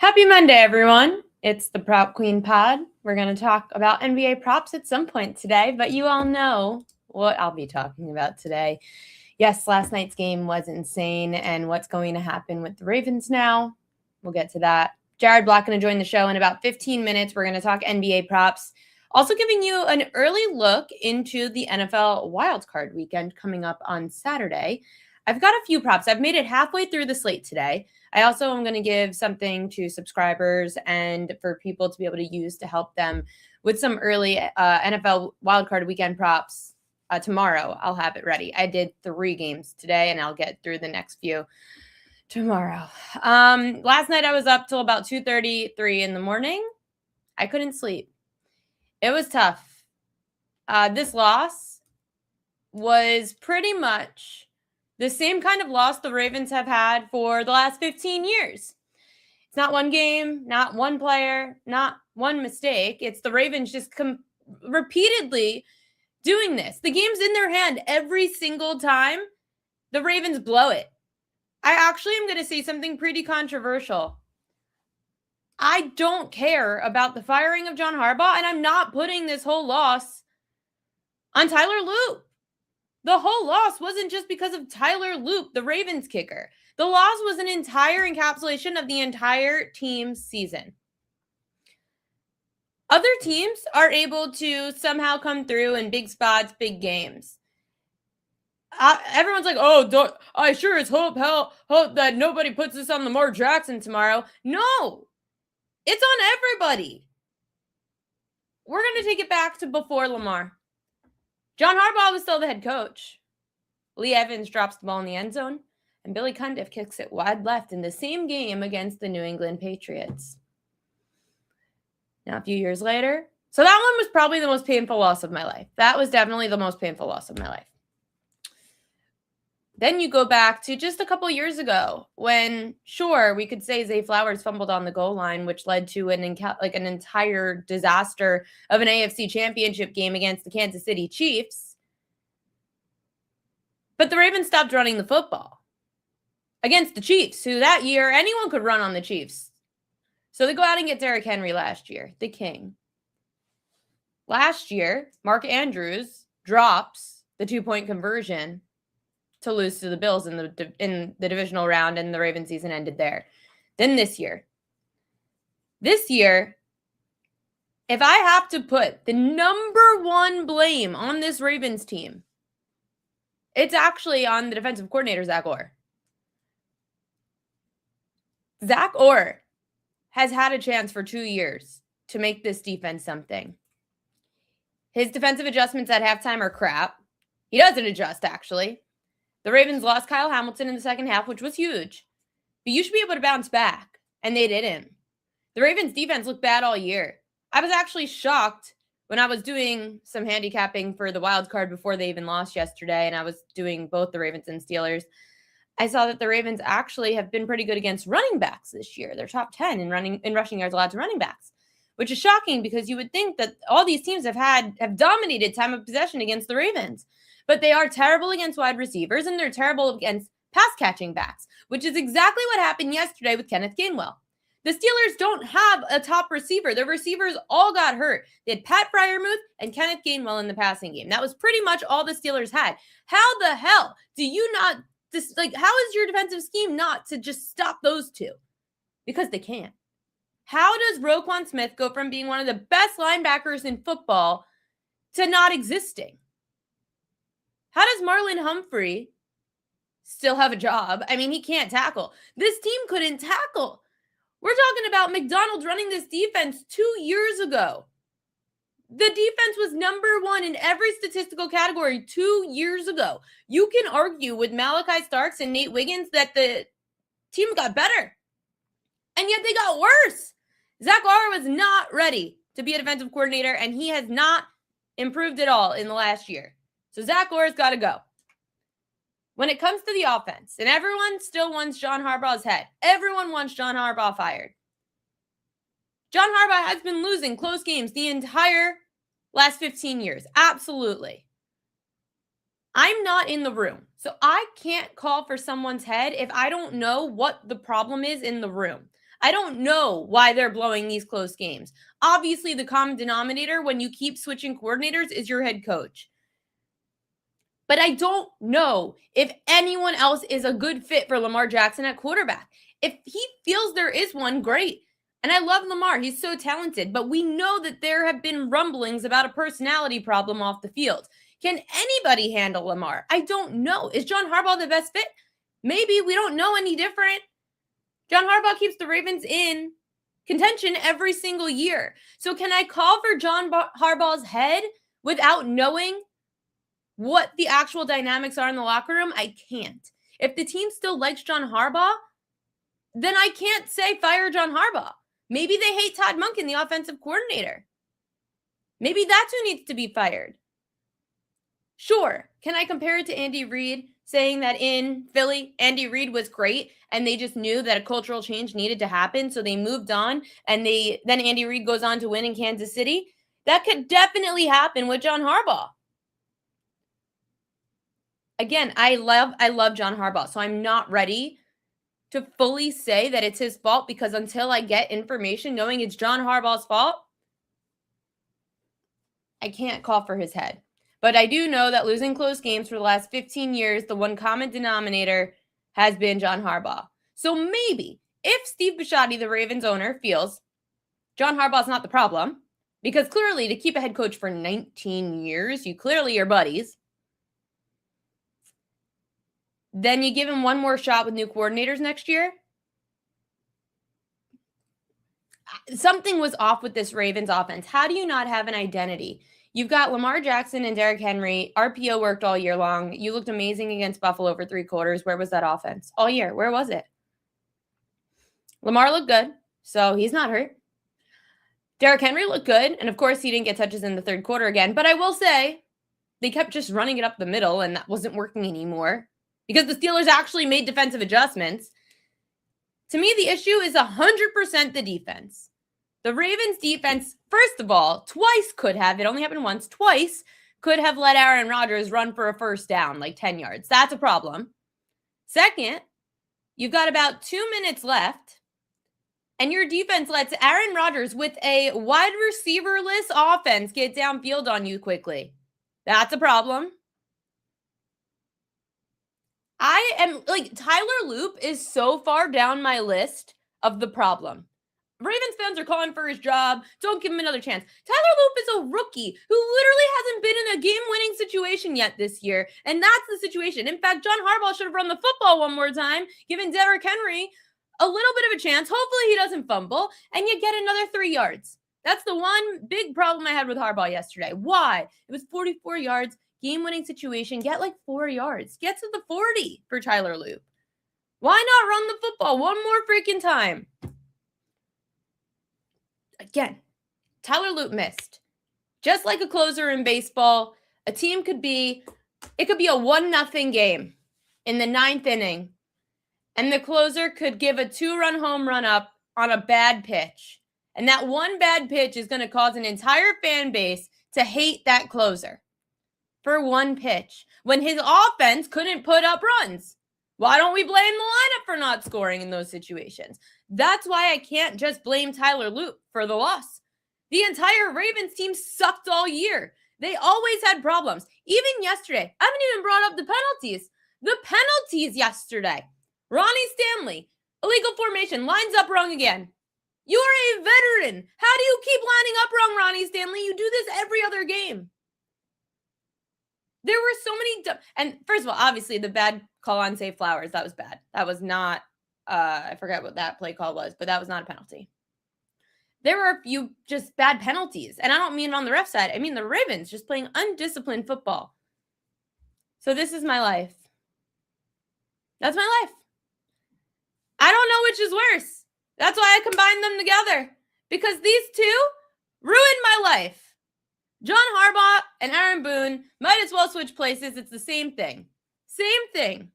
Happy Monday, everyone. It's the Prop Queen Pod. We're going to talk about NBA props at some point today, but you all know what I'll be talking about today. Yes, last night's game was insane, and what's going to happen with the Ravens now, we'll get to that. Jared Block going to join the show in about 15 minutes. We're going to talk NBA props. Also giving you an early look into the NFL wildcard weekend coming up on Saturday. I've got a few props. I've made it halfway through the slate today. I also am going to give something to subscribers and for people to be able to use to help them with some early NFL wildcard weekend props tomorrow. I'll have it ready. I did 3 games today, and I'll get through the next few tomorrow. Last night I was up till about 2:33 in the morning. I couldn't sleep. It was tough. This loss was pretty much the same kind of loss the Ravens have had for the last 15 years. It's not one game, not one player, not one mistake. It's the Ravens just repeatedly doing this. The game's in their hand every single time. The Ravens blow it. I actually am going to say something pretty controversial. I don't care about the firing of John Harbaugh, and I'm not putting this whole loss on Tyler Loop. The whole loss wasn't just because of Tyler Loop, the Ravens kicker. The loss was an entire encapsulation of the entire team's season. Other teams are able to somehow come through in big spots, big games. Everyone's like, I sure as hope that nobody puts this on Lamar Jackson tomorrow. No, it's on everybody. We're going to take it back to before Lamar. John Harbaugh was still the head coach. Lee Evans drops the ball in the end zone, and Billy Cundiff kicks it wide left in the same game against the New England Patriots. Now, a few years later, so that one was probably the most painful loss of my life. That was definitely the most painful loss of my life. Then you go back to just a couple years ago when, sure, we could say Zay Flowers fumbled on the goal line, which led to an entire disaster of an AFC championship game against the Kansas City Chiefs. But the Ravens stopped running the football against the Chiefs, who that year anyone could run on the Chiefs. So they go out and get Derrick Henry last year, the king. Last year, Mark Andrews drops the 2-point conversion to lose to the Bills in the divisional round, and the Ravens season ended there. Then this year, if I have to put the number one blame on this Ravens team, it's actually on the defensive coordinator, Zach Orr. Zach Orr has had a chance for 2 years to make this defense something. His defensive adjustments at halftime are crap. He doesn't adjust, actually. The Ravens lost Kyle Hamilton in the second half, which was huge. But you should be able to bounce back, and they didn't. The Ravens defense looked bad all year. I was actually shocked when I was doing some handicapping for the wild card before they even lost yesterday, and I was doing both the Ravens and Steelers. I saw that the Ravens actually have been pretty good against running backs this year. They're top 10 in rushing yards allowed to running backs, which is shocking because you would think that all these teams have dominated time of possession against the Ravens. But they are terrible against wide receivers, and they're terrible against pass-catching backs, which is exactly what happened yesterday with Kenneth Gainwell. The Steelers don't have a top receiver. Their receivers all got hurt. They had Pat Freiermuth and Kenneth Gainwell in the passing game. That was pretty much all the Steelers had. How the hell do you not how is your defensive scheme not to just stop those two? Because they can't. How does Roquan Smith go from being one of the best linebackers in football to not existing? How does Marlon Humphrey still have a job? I mean, he can't tackle. This team couldn't tackle. We're talking about McDonald running this defense 2 years ago. The defense was number 1 in every statistical category 2 years ago. You can argue with Malachi Starks and Nate Wiggins that the team got better. And yet they got worse. Zach Orr was not ready to be a defensive coordinator, and he has not improved at all in the last year. So Zach Orr's got to go. When it comes to the offense, and everyone still wants John Harbaugh's head. Everyone wants John Harbaugh fired. John Harbaugh has been losing close games the entire last 15 years. Absolutely. I'm not in the room, so I can't call for someone's head if I don't know what the problem is in the room. I don't know why they're blowing these close games. Obviously, the common denominator when you keep switching coordinators is your head coach. But I don't know if anyone else is a good fit for Lamar Jackson at quarterback. If he feels there is one, great. And I love Lamar. He's so talented. But we know that there have been rumblings about a personality problem off the field. Can anybody handle Lamar? I don't know. Is John Harbaugh the best fit? Maybe. We don't know any different. John Harbaugh keeps the Ravens in contention every single year. So can I call for John Harbaugh's head without knowing what the actual dynamics are in the locker room? I can't. If the team still likes John Harbaugh, then I can't say fire John Harbaugh. Maybe they hate Todd Monken, the offensive coordinator. Maybe that's who needs to be fired. Sure. Can I compare it to Andy Reid saying that in Philly, Andy Reid was great and they just knew that a cultural change needed to happen, so they moved on, and then Andy Reid goes on to win in Kansas City? That could definitely happen with John Harbaugh. Again, I love John Harbaugh, so I'm not ready to fully say that it's his fault, because until I get information knowing it's John Harbaugh's fault, I can't call for his head. But I do know that losing close games for the last 15 years, the one common denominator has been John Harbaugh. So maybe if Steve Bisciotti, the Ravens owner, feels John Harbaugh's not the problem, because clearly to keep a head coach for 19 years, you clearly are buddies, then you give him one more shot with new coordinators next year. Something was off with this Ravens offense. How do you not have an identity? You've got Lamar Jackson and Derrick Henry. RPO worked all year long. You looked amazing against Buffalo for 3 quarters. Where was that offense? All year. Where was it? Lamar looked good, so he's not hurt. Derrick Henry looked good, and of course he didn't get touches in the 3rd quarter again. But I will say, they kept just running it up the middle, and that wasn't working anymore because the Steelers actually made defensive adjustments. To me, the issue is 100% the defense. The Ravens defense, first of all, twice could have, it only happened once, twice could have let Aaron Rodgers run for a first down, like 10 yards. That's a problem. Second, you've got about 2 minutes left, and your defense lets Aaron Rodgers with a wide receiver-less offense get downfield on you quickly. That's a problem. Tyler Loop is so far down my list of the problem. Ravens fans are calling for his job. Don't give him another chance. Tyler Loop is a rookie who literally hasn't been in a game-winning situation yet this year, and that's the situation. In fact, John Harbaugh should have run the football one more time, giving Derrick Henry a little bit of a chance. Hopefully he doesn't fumble, and you get another 3 yards. That's the one big problem I had with Harbaugh yesterday. Why? It was 44 yards, game-winning situation. Get like 4 yards. Get to the 40 for Tyler Loop. Why not run the football one more freaking time? Again, Tyler Loop missed. Just like a closer in baseball, a team could be a 1-0 game in the 9th inning, and the closer could give a 2-run home run up on a bad pitch. And that one bad pitch is going to cause an entire fan base to hate that closer for one pitch when his offense couldn't put up runs. Why don't we blame the lineup for not scoring in those situations? That's why I can't just blame Tyler Loop for the loss. The entire Ravens team sucked all year. They always had problems. Even yesterday, I haven't even brought up the penalties. The penalties yesterday. Ronnie Stanley, illegal formation, lines up wrong again. You are a veteran. How do you keep lining up wrong, Ronnie Stanley? You do this every other game. There were so many and first of all, obviously the bad call on Save Flowers, that was bad. That was not I forget what that play call was, but that was not a penalty. There were a few just bad penalties, and I don't mean on the ref side. I mean the Ravens just playing undisciplined football. So this is my life. That's my life. I don't know which is worse. That's why I combined them together, because these two ruined my life. John Harbaugh and Aaron Boone might as well switch places. It's the same thing. Same thing.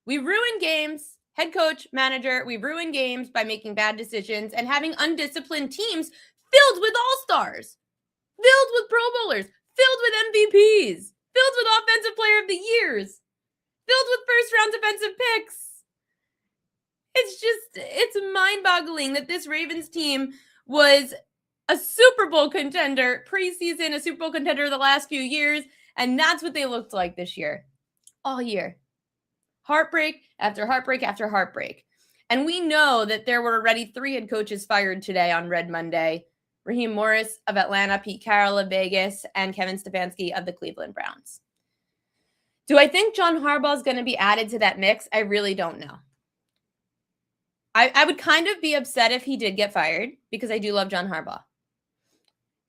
We ruin games, head coach, manager, we ruin games by making bad decisions and having undisciplined teams filled with all-stars, filled with Pro Bowlers, filled with MVPs, filled with Offensive Player of the Years, filled with first-round defensive picks. It's mind-boggling that this Ravens team was a Super Bowl contender preseason, a Super Bowl contender the last few years, and that's what they looked like this year. All year. Heartbreak after heartbreak after heartbreak. And we know that there were already 3 head coaches fired today on Red Monday. Raheem Morris of Atlanta, Pete Carroll of Vegas, and Kevin Stefanski of the Cleveland Browns. Do I think John Harbaugh is going to be added to that mix? I really don't know. I would kind of be upset if he did get fired because I do love John Harbaugh.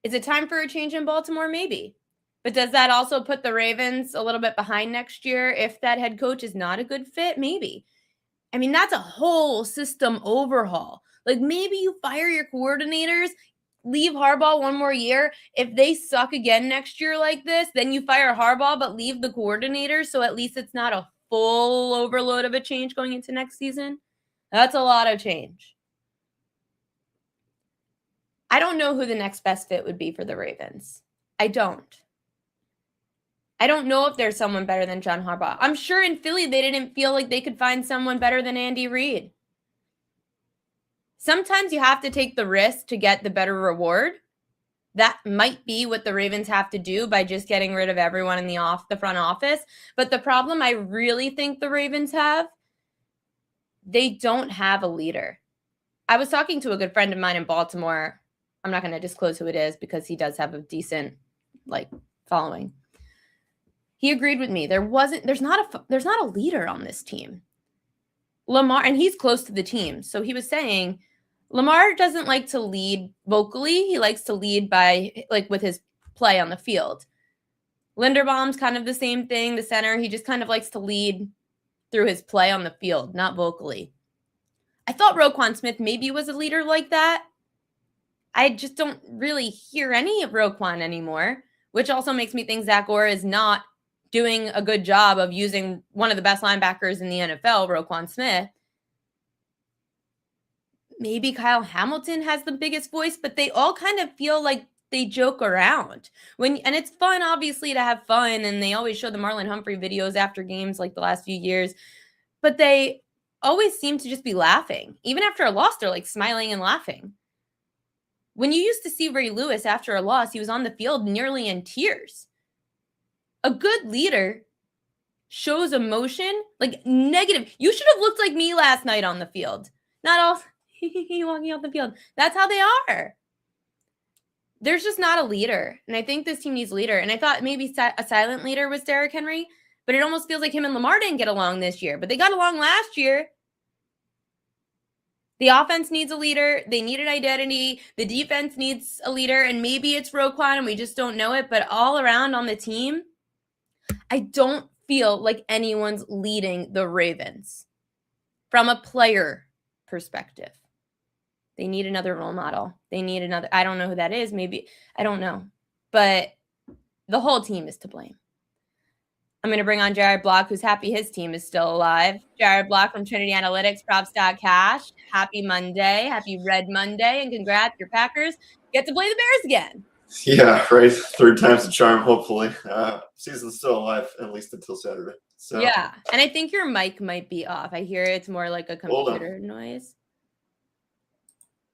Is it time for a change in Baltimore? Maybe. But does that also put the Ravens a little bit behind next year if that head coach is not a good fit? Maybe. I mean, that's a whole system overhaul. Like maybe you fire your coordinators, leave Harbaugh one more year. If they suck again next year like this, then you fire Harbaugh but leave the coordinators so at least it's not a full overload of a change going into next season. That's a lot of change. I don't know who the next best fit would be for the Ravens. I don't know if there's someone better than John Harbaugh. I'm sure in Philly they didn't feel like they could find someone better than Andy Reid. Sometimes you have to take the risk to get the better reward. That might be what the Ravens have to do by just getting rid of everyone in the front office. But the problem I really think the Ravens have, they don't have a leader. I was talking to a good friend of mine in Baltimore. I'm not going to disclose who it is because he does have a decent following. He agreed with me. There's not a leader on this team. Lamar, and he's close to the team. So he was saying Lamar doesn't like to lead vocally. He likes to lead by with his play on the field. Linderbaum's kind of the same thing. The center, he just kind of likes to lead through his play on the field, not vocally. I thought Roquan Smith maybe was a leader like that. I just don't really hear any of Roquan anymore, which also makes me think Zach Orr is not doing a good job of using one of the best linebackers in the NFL, Roquan Smith. Maybe Kyle Hamilton has the biggest voice, but they all kind of feel like they joke around. And it's fun, obviously, to have fun, and they always show the Marlon Humphrey videos after games like the last few years, but they always seem to just be laughing. Even after a loss, they're smiling and laughing. When you used to see Ray Lewis after a loss, he was on the field nearly in tears. A good leader shows emotion, negative. You should have looked like me last night on the field. Not all walking off the field. That's how they are. There's just not a leader. And I think this team needs a leader. And I thought maybe a silent leader was Derrick Henry, but it almost feels like him and Lamar didn't get along this year, but they got along last year. The offense needs a leader. They need an identity. The defense needs a leader, and maybe it's Roquan and we just don't know it, but all around on the team, I don't feel like anyone's leading the Ravens from a player perspective. They need another role model. They need another, I don't know who that is. Maybe, I don't know, but the whole team is to blame. I'm going to bring on Jared Block, who's happy his team is still alive. Jared Block from Trinity Analytics, props.cash. Happy Monday. Happy Red Monday. And congrats, your Packers get to play the Bears again. Yeah, right. Third time's a charm, hopefully. Season's still alive, at least until Saturday. So yeah, and I think your mic might be off. I hear it's more like a computer noise.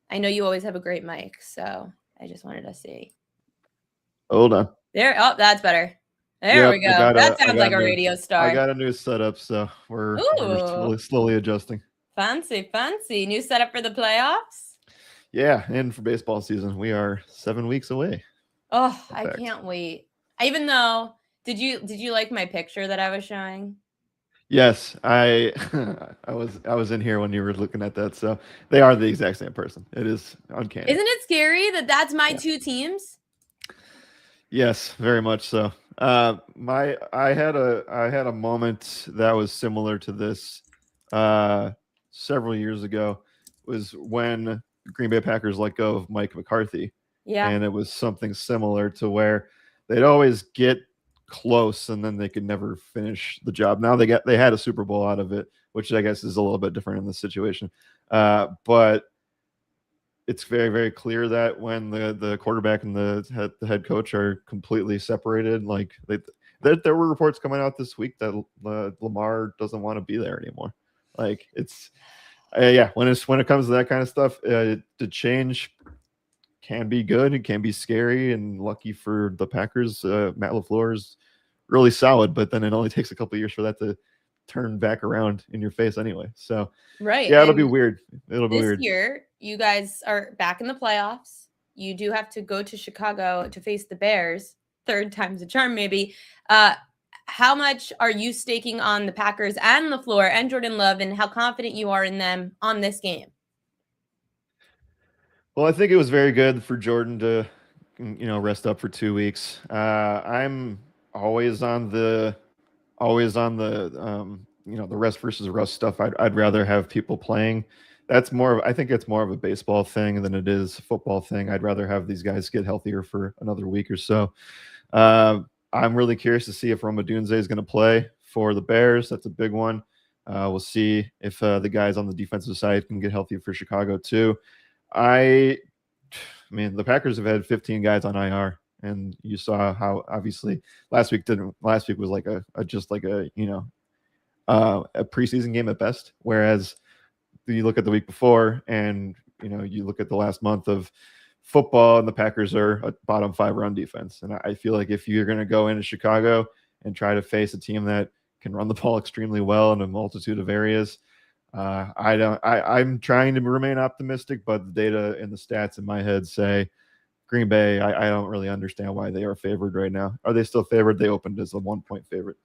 I know you always have a great mic, so I just wanted to see. Hold on. There. Oh, that's better. There we go. That sounds like a radio star. I got a new setup, so we're slowly adjusting. Fancy. New setup for the playoffs? Yeah, and for baseball season. We are 7 weeks away. Oh, I can't wait. Even though, did you like my picture that I was showing? Yes, I was in here when you were looking at that, so they are the exact same person. It is uncanny. Isn't it scary that that's my two teams? Yes, very much so. I had a moment that was similar to this several years ago. It was when the Green Bay Packers let go of Mike McCarthy. Yeah. And it was something similar to where they'd always get close and then they could never finish the job. Now they had a Super Bowl out of it, which I guess is a little bit different in this situation. But it's very, very clear that when the quarterback and the head coach are completely separated, there were reports coming out this week that Lamar doesn't want to be there anymore. Yeah, when it comes to that kind of stuff, the change can be good. It can be scary, and lucky for the Packers, Matt LaFleur is really solid. But then it only takes a couple of years for that to turn back around in your face anyway. So Right. yeah, it'll be And weird. It'll be this weird. year, you guys are back in the playoffs. You do have to go to Chicago to face the Bears. Third time's a charm, maybe. How much are you staking on the Packers and LaFleur and Jordan Love, and how confident you are in them on this game? Well, I think it was very good for Jordan to, rest up for 2 weeks. I'm always on the the rest versus rust stuff. I'd rather have people playing. I think it's more of a baseball thing than it is a football thing. I'd rather have these guys get healthier for another week or so. Uh, I'm really curious to see if Roma Dunze is going to play for the Bears. That's a big one. We'll see if the guys on the defensive side can get healthy for Chicago too. I mean, the Packers have had 15 guys on IR, and you saw how obviously last week didn't. Last week was like just like a a preseason game at best. Whereas you look at the week before, and you look at the last month of football, and the Packers are a bottom 5 run defense. And I feel like if you're going to go into Chicago and try to face a team that can run the ball extremely well in a multitude of areas, I'm trying to remain optimistic, but the data and the stats in my head say Green Bay. I don't really understand why they are favored right now. Are they still favored? They opened as a 1-point favorite.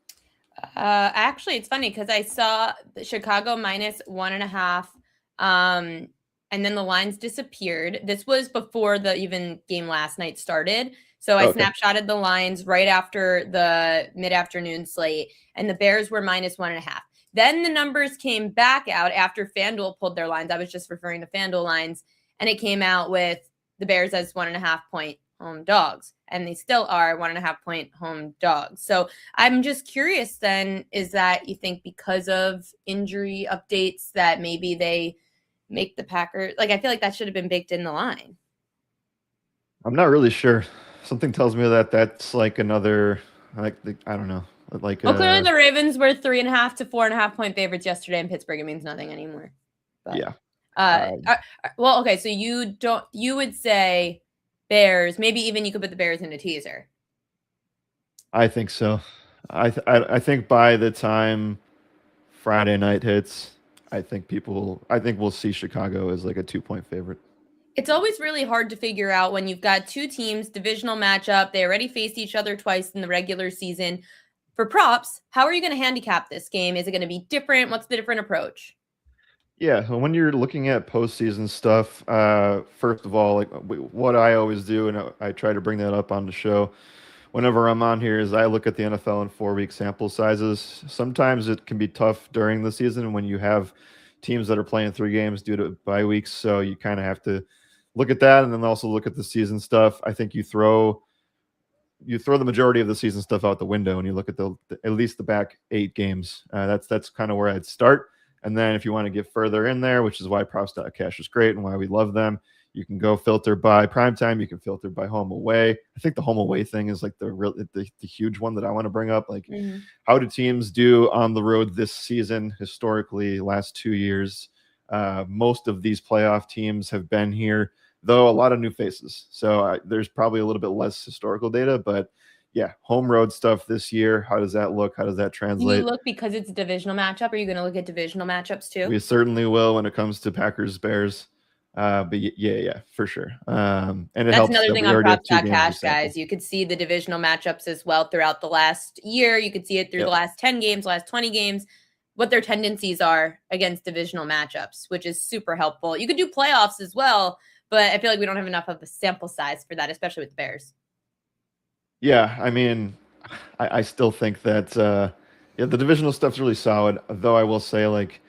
Actually, it's funny because I saw Chicago minus 1.5, and then the lines disappeared. This was before the even game last night started. So I snapshotted the lines right after the mid-afternoon slate, and the Bears were minus 1.5. Then the numbers came back out after FanDuel pulled their lines. I was just referring to FanDuel lines, and it came out with the Bears as 1.5-point home dogs, and they still are 1.5-point home dogs. So I'm just curious then, is that you think because of injury updates that maybe they make the Packers, like I feel like that should have been baked in the line. I'm not really sure. Something tells me that that's like another, I don't know. Clearly the Ravens were 3.5 to 4.5-point favorites yesterday in Pittsburgh. It means nothing anymore. But, yeah. Well, okay. So you would say Bears, maybe even you could put the Bears in a teaser. I think so. I think by the time Friday night hits, I think we'll see Chicago as like a 2-point favorite. It's always really hard to figure out when you've got two teams, divisional matchup. They already faced each other twice in the regular season. For props, how are you going to handicap this game? Is it going to be different? What's the different approach? Yeah, so when you're looking at postseason stuff, first of all, like what I always do, and I try to bring that up on the show whenever I'm on here, is I look at the NFL in 4-week sample sizes. Sometimes it can be tough during the season when you have teams that are playing 3 games due to bye weeks, so you kind of have to look at that, and then also look at the season stuff. I think you throw the majority of the season stuff out the window, and you look at at least the back 8 games. That's kind of where I'd start. And then if you want to get further in there, which is why props.cash is great and why we love them, you can go filter by primetime. You can filter by home away. I think the home away thing is like the huge one that I want to bring up. Like, how do teams do on the road this season? Historically, last 2 years, most of these playoff teams have been here, though a lot of new faces. So there's probably a little bit less historical data, but yeah, home road stuff this year. How does that look? How does that translate? You look because it's a divisional matchup. Are you going to look at divisional matchups too? We certainly will when it comes to Packers Bears. But yeah, for sure. And that's helps another thing on props.cash, guys. You could see the divisional matchups as well throughout the last year. You could see it through the last 10 games, last 20 games, what their tendencies are against divisional matchups, which is super helpful. You could do playoffs as well, but I feel like we don't have enough of a sample size for that, especially with the Bears. Yeah, I mean, I still think that the divisional stuff's really solid. Though I will say, like,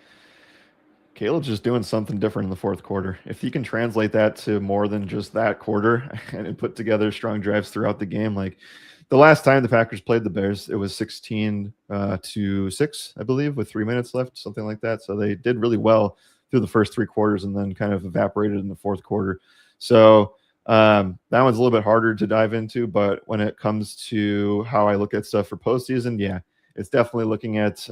Caleb's just doing something different in the fourth quarter. If he can translate that to more than just that quarter and put together strong drives throughout the game, like the last time the Packers played the Bears, it was 16-6, I believe, with 3 minutes left, something like that. So they did really well through the first 3 quarters and then kind of evaporated in the fourth quarter. So that one's a little bit harder to dive into, but when it comes to how I look at stuff for postseason, yeah, it's definitely looking at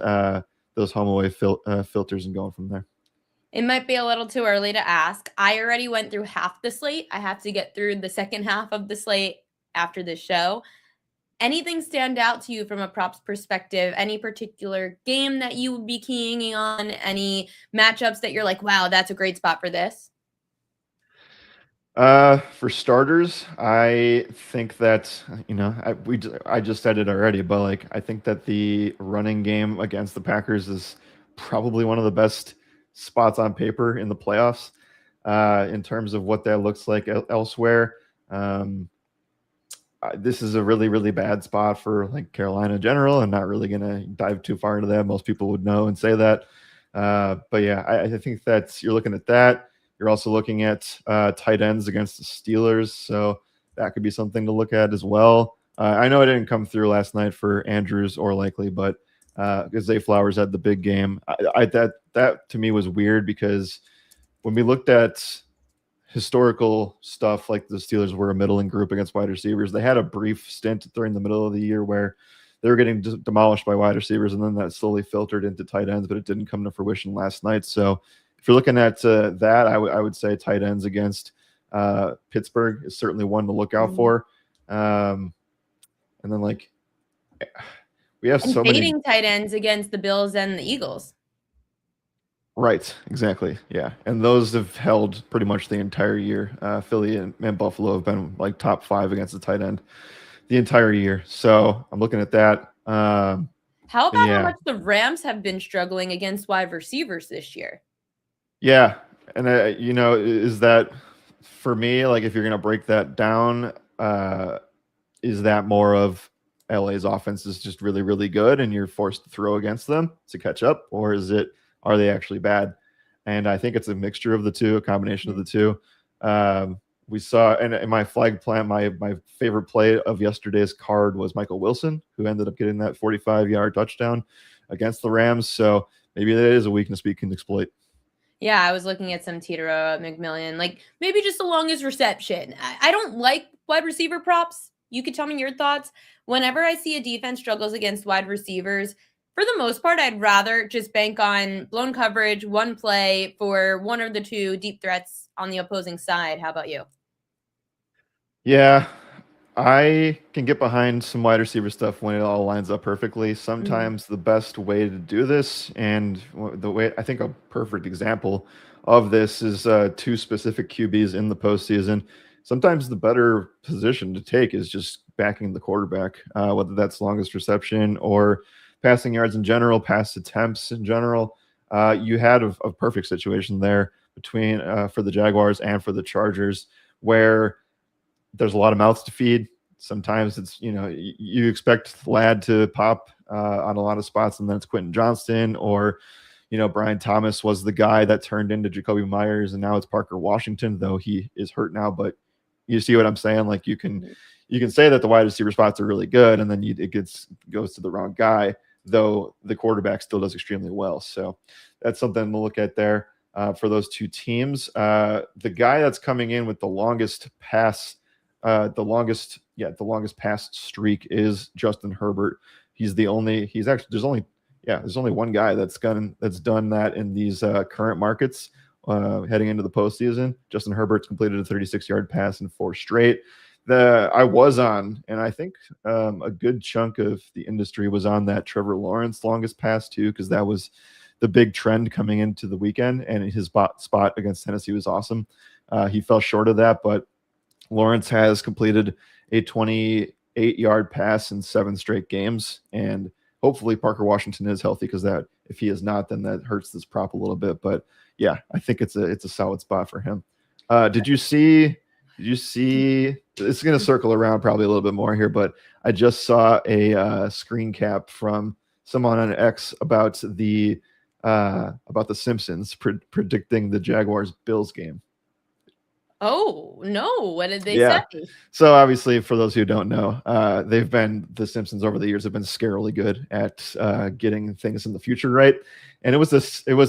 those home away filters and going from there. It might be a little too early to ask. I already went through half the slate. I have to get through the second half of the slate after this show. Anything stand out to you from a props perspective? Any particular game that you would be keying on? Any matchups that you're like, wow, that's a great spot for this? For starters, I think that I just said it already, but like I think that the running game against the Packers is probably one of the best spots on paper in the playoffs. In terms of what that looks like elsewhere. This is a really, really bad spot for like Carolina in general. I'm not really going to dive too far into that. Most people would know and say that. But yeah, I think that you're looking at that. You're also looking at tight ends against the Steelers. So that could be something to look at as well. I know it didn't come through last night for Andrews or Likely, but because Zay Flowers had the big game. That to me was weird because when we looked at historical stuff, like the Steelers were a middling group against wide receivers. They had a brief stint during the middle of the year where they were getting demolished by wide receivers, and then that slowly filtered into tight ends, but it didn't come to fruition last night. So if you're looking at that, I would say tight ends against Pittsburgh is certainly one to look out for. And then like we have so many tight ends against the Bills and the Eagles. Right, exactly. Yeah. And those have held pretty much the entire year. Philly and Buffalo have been like top 5 against the tight end the entire year. So I'm looking at that. How about how much the Rams have been struggling against wide receivers this year? Yeah. And, is that for me, like if you're going to break that down, is that more of LA's offense is just really, really good and you're forced to throw against them to catch up? Or are they actually bad? And I think it's a mixture of the two, a combination of the two. We saw, and in my flag plant, my favorite play of yesterday's card was Michael Wilson, who ended up getting that 45-yard touchdown against the Rams. So maybe that is a weakness we can exploit. Yeah, I was looking at some Tito McMillian, like maybe just the longest reception. I don't like wide receiver props. You could tell me your thoughts. Whenever I see a defense struggles against wide receivers, for the most part, I'd rather just bank on blown coverage, one play for one or the two deep threats on the opposing side. How about you? Yeah, I can get behind some wide receiver stuff when it all lines up perfectly. Sometimes the best way to do this, and the way I think a perfect example of this is 2 specific QBs in the postseason. Sometimes the better position to take is just backing the quarterback, whether that's longest reception or passing yards in general, pass attempts in general. You had a perfect situation there between for the Jaguars and for the Chargers, where there's a lot of mouths to feed. Sometimes it's, you expect Ladd to pop on a lot of spots, and then it's Quentin Johnston, or, Brian Thomas was the guy that turned into Jacoby Myers, and now it's Parker Washington, though he is hurt now. But you see what I'm saying? Like you can say that the wide receiver spots are really good, and then it goes to the wrong guy, though the quarterback still does extremely well. So that's something to look at there for those two teams. The guy that's coming in with the longest pass pass streak is Justin Herbert. There's only one guy that's done that in these current markets heading into the postseason. Justin Herbert's completed a 36-yard pass in 4 straight. I was on, and I think a good chunk of the industry was on that Trevor Lawrence longest pass too, because that was the big trend coming into the weekend, and his spot against Tennessee was awesome. He fell short of that, but Lawrence has completed a 28-yard pass in 7 straight games, and hopefully Parker Washington is healthy, because that, if he is not, then that hurts this prop a little bit. But yeah, I think it's a solid spot for him. Did you see? It's going to circle around probably a little bit more here, but I just saw a screen cap from someone on X about the Simpsons predicting the Jaguars-Bills game. Oh, no. What did they say? So obviously, for those who don't know, the Simpsons over the years have been scarily good at getting things in the future right. And it was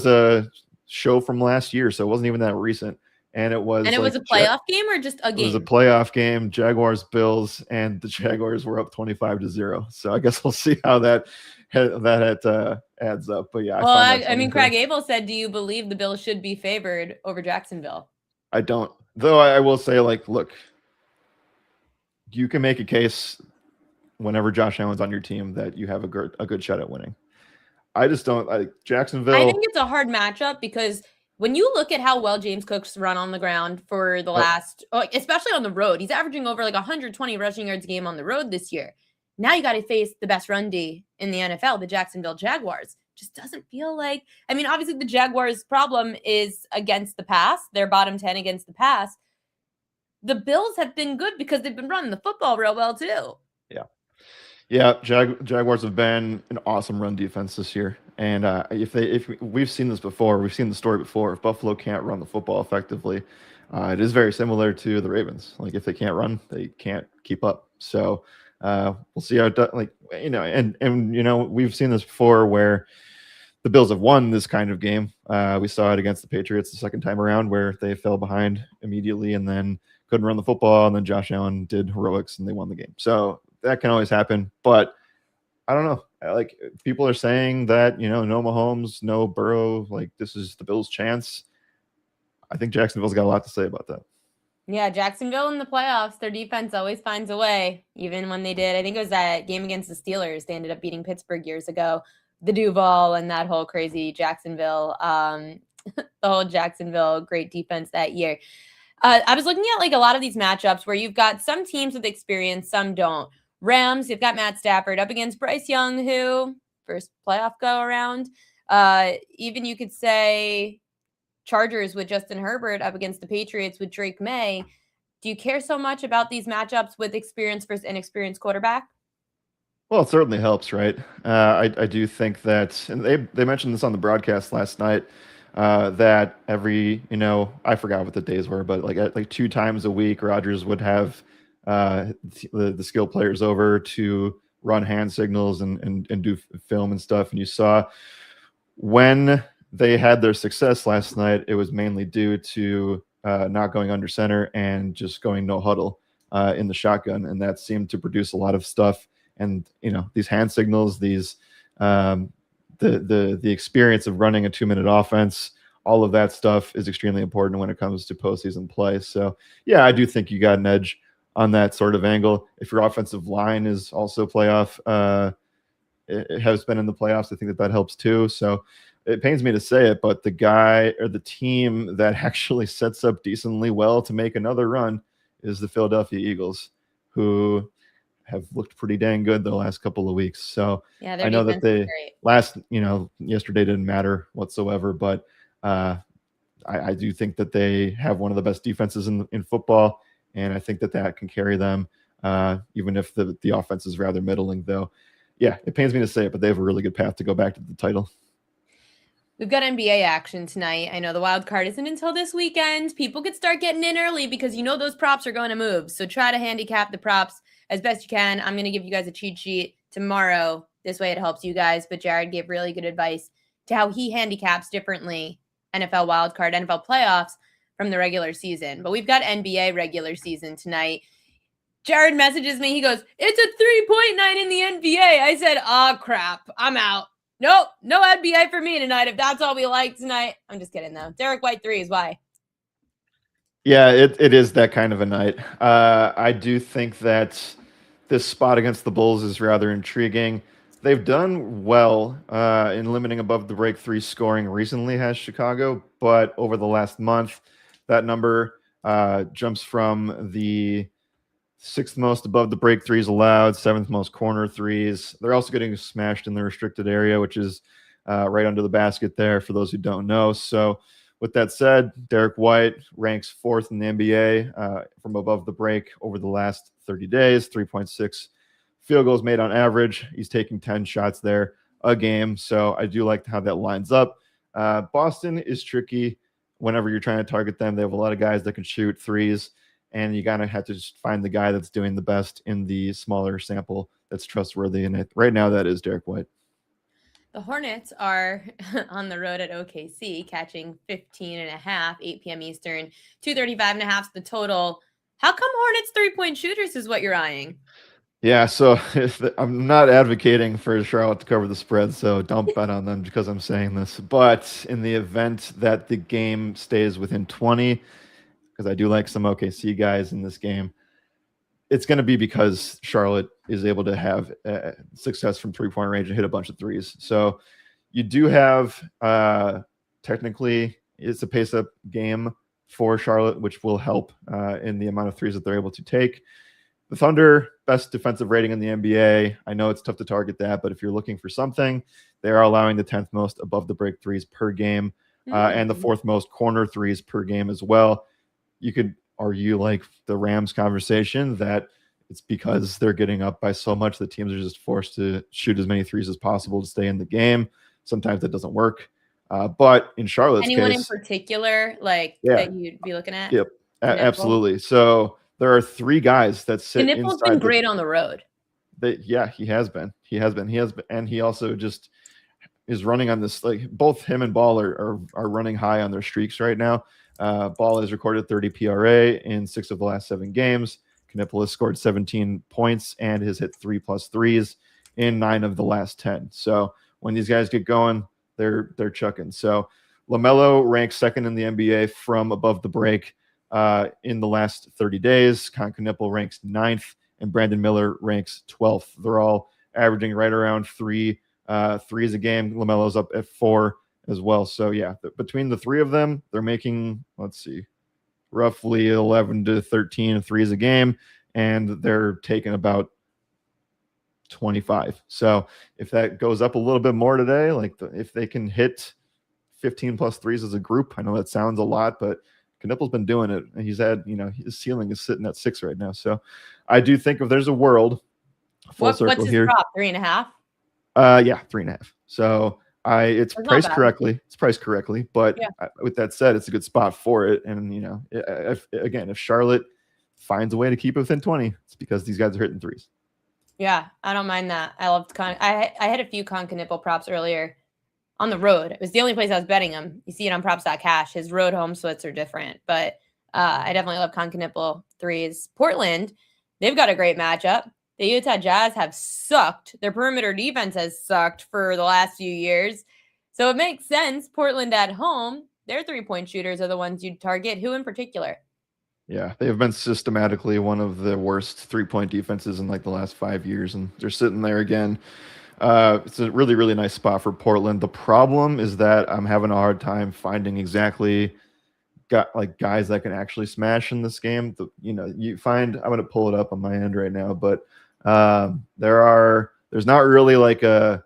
a show from last year, so it wasn't even that recent. and it was And it was a playoff game or just a game? It was a playoff game, Jaguars Bills, and the Jaguars were up 25-0. So I guess we'll see how that adds up. But yeah, well, I mean, Craig Abel said, "Do you believe the Bills should be favored over Jacksonville?" I don't, though. I will say, like, look, you can make a case whenever Josh Allen's on your team that you have a good shot at winning. I just don't like Jacksonville. I think it's a hard matchup because when you look at how well James Cook's run on the ground for the last, especially on the road, he's averaging over like 120 rushing yards a game on the road this year. Now you got to face the best run D in the NFL, the Jacksonville Jaguars. Just doesn't feel like, I mean, obviously the Jaguars' problem is against the pass. They're bottom 10 against the pass. The Bills have been good because they've been running the football real well too. Yeah, Jaguars have been an awesome run defense this year, and if we've seen this before, we've seen the story before. If Buffalo can't run the football effectively, it is very similar to the Ravens. Like if they can't run, they can't keep up. So we'll see how it does. Like and we've seen this before where the Bills have won this kind of game. We saw it against the Patriots the second time around where they fell behind immediately and then couldn't run the football, and then Josh Allen did heroics and they won the game. So that can always happen, but I don't know. Like people are saying that, no Mahomes, no Burrow, like this is the Bills' chance. I think Jacksonville's got a lot to say about that. Yeah, Jacksonville in the playoffs, their defense always finds a way, even when they did. I think it was that game against the Steelers. They ended up beating Pittsburgh years ago. The Duval and that whole crazy Jacksonville, the whole Jacksonville great defense that year. I was looking at like a lot of these matchups where you've got some teams with experience, some don't. Rams, you've got Matt Stafford up against Bryce Young, who first playoff go around. Even you could say Chargers with Justin Herbert up against the Patriots with Drake May. Do you care so much about these matchups with experience versus inexperienced quarterback? Well, it certainly helps, right? I do think that, and they mentioned this on the broadcast last night, that every, I forgot what the days were, but like 2 times a week, Rodgers would have the skill players over to run hand signals and do film and stuff. And you saw when they had their success last night, it was mainly due to not going under center and just going no huddle in the shotgun. And that seemed to produce a lot of stuff. And, these hand signals, these the experience of running a 2-minute offense, all of that stuff is extremely important when it comes to postseason play. So, yeah, I do think you got an edge on that sort of angle. If your offensive line is also playoff, it has been in the playoffs, I think that helps too. So it pains me to say it, but the guy or the team that actually sets up decently well to make another run is the Philadelphia Eagles, who have looked pretty dang good the last couple of weeks. So yeah, I know that they yesterday didn't matter whatsoever, but I do think that they have one of the best defenses in football. And I think that can carry them, even if the offense is rather middling, though. Yeah, it pains me to say it, but they have a really good path to go back to the title. We've got NBA action tonight. I know the wild card isn't until this weekend. People could start getting in early because those props are going to move. So try to handicap the props as best you can. I'm going to give you guys a cheat sheet tomorrow. This way it helps you guys. But Jared gave really good advice to how he handicaps differently NFL wildcard, NFL playoffs from the regular season. But we've got NBA regular season tonight. Jared messages me. He goes, "It's a 3-point night in the NBA." I said, "Oh, crap. I'm out. Nope, no NBA for me tonight if that's all we like tonight." I'm just kidding, though. Derek White 3 is why. Yeah, it is that kind of a night. I do think that this spot against the Bulls is rather intriguing. They've done well in limiting above the break 3 scoring recently, has Chicago, but over the last month, that number jumps from the 6th most above the break 3s allowed, 7th most corner 3s. They're also getting smashed in the restricted area, which is right under the basket there for those who don't know. So with that said, Derek White ranks 4th in the NBA from above the break over the last 30 days, 3.6 field goals made on average. He's taking 10 shots there a game. So I do like how that lines up. Boston is tricky whenever you're trying to target them. They have a lot of guys that can shoot threes, and you gotta have to just find the guy that's doing the best in the smaller sample that's trustworthy. And right now, that is Derek White. The Hornets are on the road at OKC, catching 15.5, 8 p.m. Eastern, 235.5 is the total. How come Hornets 3-point shooters is what you're eyeing? Yeah, so I'm not advocating for Charlotte to cover the spread, so don't bet on them because I'm saying this. But in the event that the game stays within 20, because I do like some OKC guys in this game, it's going to be because Charlotte is able to have success from 3-point range and hit a bunch of threes. So you do have technically it's a pace up game for Charlotte, which will help in the amount of threes that they're able to take. The Thunder, best defensive rating in the NBA. I know it's tough to target that, but if you're looking for something, they are allowing the 10th most above the break threes per game and the 4th most corner threes per game as well. You could argue, like the Rams conversation, that it's because they're getting up by so much that teams are just forced to shoot as many threes as possible to stay in the game. Sometimes that doesn't work. But in Charlotte's Anyone case, in particular, like that you'd be looking at? Yep, absolutely. So there are 3 guys that sit Knipple's inside. been great on the road. Yeah, he has been, and he also just is running on this. Like both him and Ball are running high on their streaks right now. Ball has recorded 30 PRA in 6 of the last 7 games. Knipple has scored 17 points and has hit 3+ threes in 9 of the last 10. So when these guys get going, they're chucking. So LaMelo ranks 2nd in the NBA from above the break in the last 30 days. Knipple ranks 9th, and Brandon Miller ranks 12th. They're all averaging right around 3 threes a game. LaMelo's up at 4 as well. So yeah, between the 3 of them, they're making, let's see, roughly 11 to 13 threes a game, and they're taking about 25. So if that goes up a little bit more today, like if they can hit 15+ threes as a group, I know that sounds a lot, but Knipple's been doing it, and he's had, his ceiling is sitting at 6 right now. So I do think if there's a world, what's his here, prop? 3.5. Yeah, 3.5. So it's priced correctly. It's priced correctly, but with that said, it's a good spot for it. And if Charlotte finds a way to keep it within 20, it's because these guys are hitting threes. Yeah, I don't mind that. I loved I had a few Knipple props earlier on the road. It was the only place I was betting him. You see it on props.cash. His road home splits are different, but I definitely love Knipple threes. Portland, they've got a great matchup. The Utah Jazz have sucked. Their perimeter defense has sucked for the last few years. So it makes sense. Portland at home, their 3-point shooters are the ones you'd target. Who in particular? Yeah, they've been systematically one of the worst 3-point defenses in like the last 5 years, and they're sitting there again. It's a really, really nice spot for Portland. The problem is that I'm having a hard time finding exactly guys that can actually smash in this game. You find, I'm going to pull it up on my end right now, but there's not really like a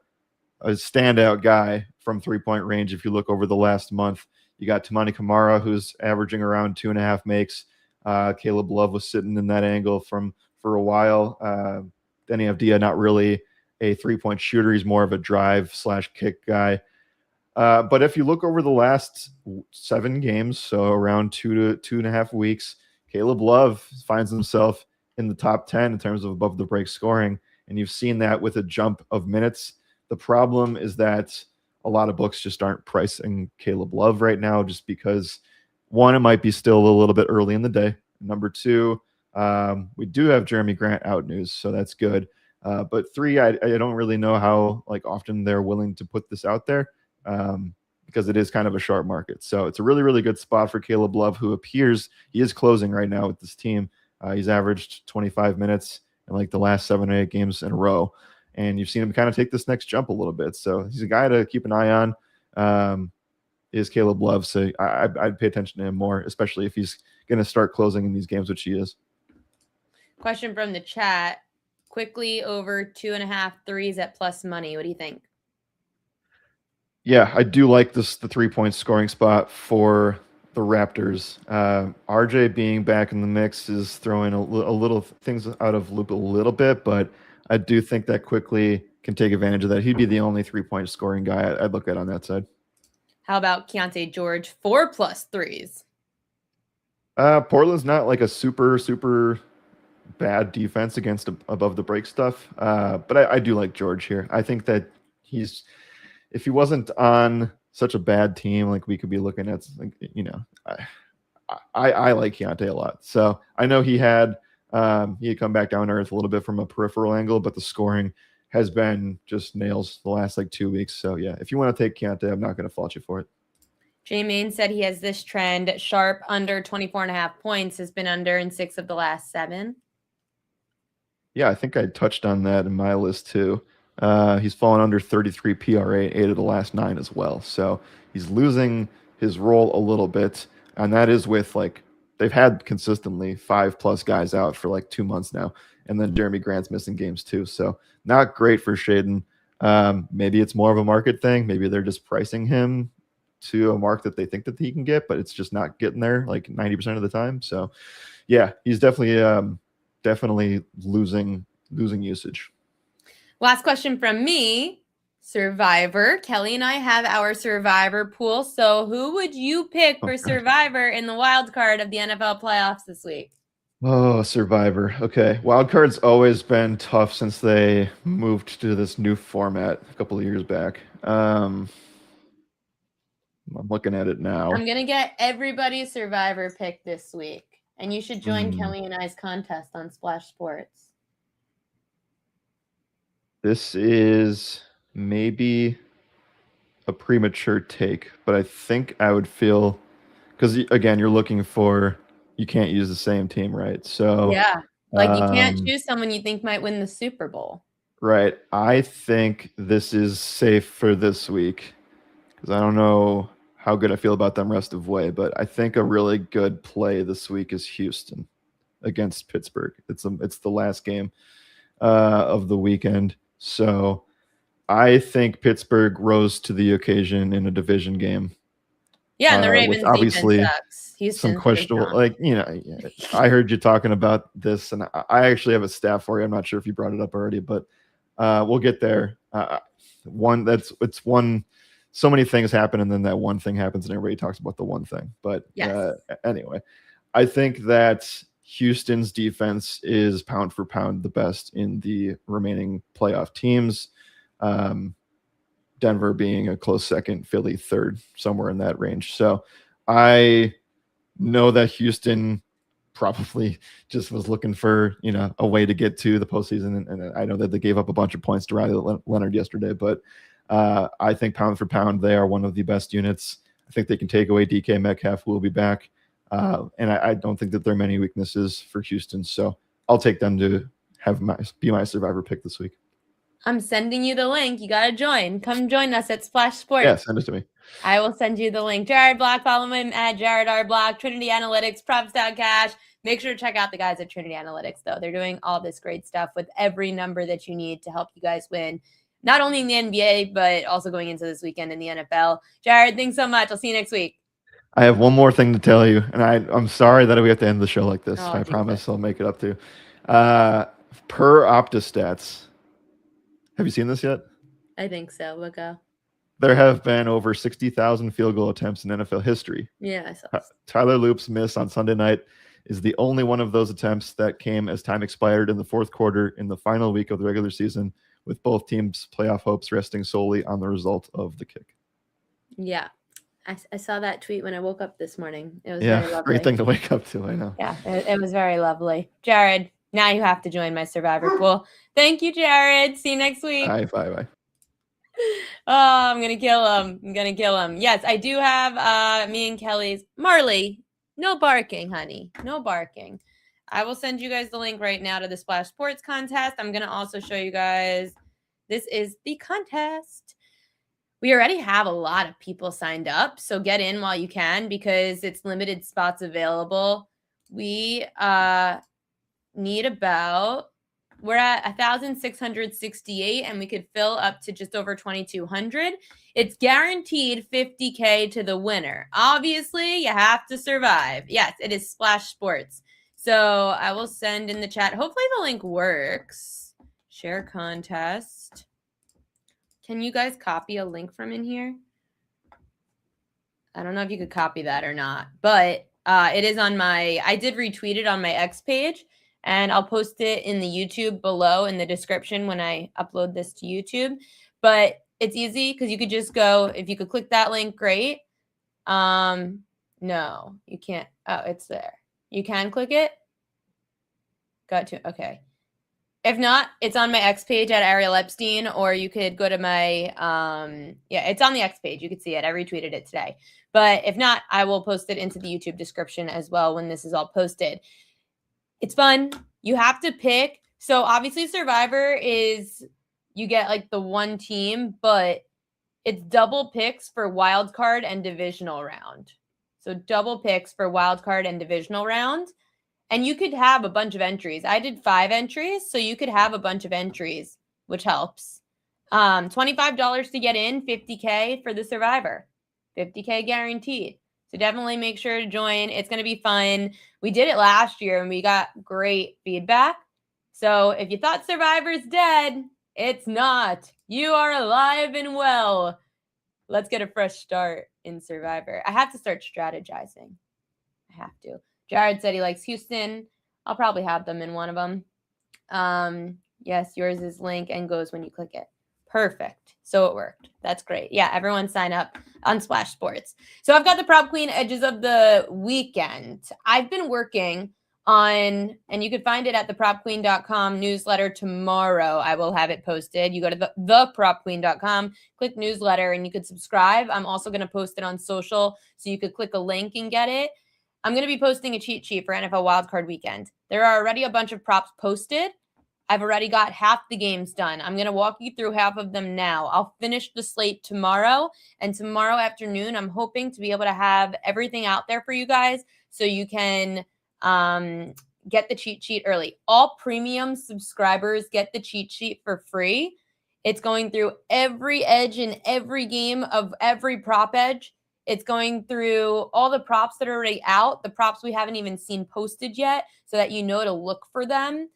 standout guy from 3-point range. If you look over the last month, you got Tamani Kamara, who's averaging around 2.5 makes. Caleb Love was sitting in that angle for a while. Denny Avdia, not really a 3-point shooter. He's more of a drive/kick guy. But if you look over the last 7 games, so around 2 to 2.5 weeks, Caleb Love finds himself in the top 10 in terms of above the break scoring. And you've seen that with a jump of minutes. The problem is that a lot of books just aren't pricing Caleb Love right now, just because, one, it might be still a little bit early in the day. Number 2, we do have Jeremy Grant out news, so that's good. But 3, I don't really know how often they're willing to put this out there, because it is kind of a sharp market. So it's a really, really good spot for Caleb Love, who appears he is closing right now with this team. He's averaged 25 minutes in the last 7 or 8 games in a row. And you've seen him kind of take this next jump a little bit. So he's a guy to keep an eye on, is Caleb Love. So I'd pay attention to him more, especially if he's going to start closing in these games, which he is. Question from the chat. Quickly over 2.5 threes at plus money. What do you think? Yeah, I do like the 3-point scoring spot for the Raptors. RJ being back in the mix is throwing a little things out of loop a little bit, but I do think that quickly can take advantage of that. He'd be the only 3-point scoring guy I'd look at on that side. How about Keontae George 4+ threes? Portland's not like a super bad defense against above the break stuff, but I do like George here. I think that he's if he wasn't on such a bad team, like we could be looking at, like, I like Keontae a lot. So I know he had come back down to earth a little bit from a peripheral angle, but the scoring has been just nails the last like 2 weeks. So yeah, if you want to take Keontae, I'm not going to fault you for it. Jay Main said he has this trend. Sharp under 24.5 points, has been under in 6 of the last 7. Yeah, I think I touched on that in my list too. He's fallen under 33 PRA 8 of the last 9 as well. So he's losing his role a little bit. And that is with, like, they've had consistently 5+ guys out for like 2 months now. And then Jeremy Grant's missing games too. So not great for Shaden. Maybe it's more of a market thing. Maybe they're just pricing him to a mark that they think that he can get, but it's just not getting there like 90% of the time. So yeah, he's definitely losing usage. Last question from me. Survivor. Kelly and I have our Survivor pool. So who would you pick for Survivor in the wild card of the NFL playoffs this week? Oh, Survivor. Okay. Wild card's always been tough since they moved to this new format a couple of years back. I'm looking at it now. I'm going to get everybody's Survivor pick this week. And you should join Kelly and I's contest on Splash Sports. This is maybe a premature take, but I think I would feel, because again, you're looking for, you can't use the same team, right? So yeah, like you can't choose someone you think might win the Super Bowl. Right. I think this is safe for this week because I don't know how good I feel about them rest of way, but I think a really good play this week is Houston against Pittsburgh. It's the last game of the weekend. So I think Pittsburgh rose to the occasion in a division game. Yeah, and the Ravens obviously sucks. Some questionable, like, I heard you talking about this, and I actually have a stat for you. I'm not sure if you brought it up already, but we'll get there. So many things happen, and then that one thing happens, and everybody talks about the one thing. But yes. Anyway, I think that Houston's defense is pound for pound the best in the remaining playoff teams. Denver being a close second, Philly third, somewhere in that range. So I know that Houston probably just was looking for, a way to get to the postseason. And I know that they gave up a bunch of points to Riley Leonard yesterday, but I think pound for pound, they are one of the best units. I think they can take away DK Metcalf, who will be back. And I don't think that there are many weaknesses for Houston. So I'll take them to be my Survivor pick this week. I'm sending you the link. You got to join. Come join us at Splash Sports. Yeah, send it to me. I will send you the link. Jared Block, follow him at Jared R. Block, Trinity Analytics, Props.cash. Make sure to check out the guys at Trinity Analytics, though. They're doing all this great stuff with every number that you need to help you guys win, not only in the NBA, but also going into this weekend in the NFL. Jared, thanks so much. I'll see you next week. I have one more thing to tell you, and I'm sorry that we have to end the show like this. I promise I'll make it up to you. Per OptaStats, have you seen this yet? I think so. We'll go. There have been over 60,000 field goal attempts in NFL history. Yeah, I saw. Tyler Loop's miss on Sunday night is the only one of those attempts that came as time expired in the fourth quarter in the final week of the regular season, with both teams' playoff hopes resting solely on the result of the kick. Yeah. I saw that tweet when I woke up this morning. It was very lovely. Great thing to wake up to, I know. Yeah, it was very lovely. Jared, now you have to join my Survivor pool. Thank you, Jared. See you next week. Bye. Oh, I'm going to kill him. Yes, I do have me and Kelly's. Marley, no barking, honey. No barking. I will send you guys the link right now to the Splash Sports contest. I'm going to also show you guys. This is the contest. We already have a lot of people signed up, so get in while you can because it's limited spots available. We need we're at 1,668 and we could fill up to just over 2,200. It's guaranteed $50K to the winner. Obviously, you have to survive. Yes, it is Splash Sports. So I will send in the chat. Hopefully the link works. Share contest. Can you guys copy a link from in here? I don't know if you could copy that or not, but it is on I did retweet it on my X page. And I'll post it in the YouTube below in the description when I upload this to YouTube. But it's easy because you could just go, if you could click that link, great. No, you can't. Oh, it's there. You can click it. Got to. Okay. If not, it's on my X page at Ariel Epstein, or you could go to my, it's on the X page. You could see it. I retweeted it today. But if not, I will post it into the YouTube description as well when this is all posted. It's fun. You have to pick. So obviously Survivor is, you get like the one team, but it's double picks for wild card and divisional round. So double picks for wild card and divisional round. And you could have a bunch of entries. I did 5 entries, so you could have a bunch of entries, which helps. $25 to get in, $50K for the Survivor. $50K guaranteed. So definitely make sure to join. It's going to be fun. We did it last year, and we got great feedback. So if you thought Survivor's dead, it's not. You are alive and well. Let's get a fresh start in Survivor. I have to start strategizing. I have to. Jared said he likes Houston. I'll probably have them in one of them. Yes, yours is link and goes when you click it. Perfect. So it worked. That's great. Yeah, everyone sign up on Splash Sports. So I've got the Prop Queen Edges of the Weekend. I've been working on, and you can find it at thepropqueen.com newsletter tomorrow. I will have it posted. You go to thepropqueen.com, click newsletter, and you could subscribe. I'm also going to post it on social, so you could click a link and get it. I'm going to be posting a cheat sheet for NFL Wildcard Weekend. There are already a bunch of props posted. I've already got half the games done. I'm going to walk you through half of them now. I'll finish the slate tomorrow, and tomorrow afternoon, I'm hoping to be able to have everything out there for you guys so you can get the cheat sheet early. All premium subscribers get the cheat sheet for free. It's going through every edge in every game of every prop edge. It's going through all the props that are already out, the props we haven't even seen posted yet, so that you know to look for them.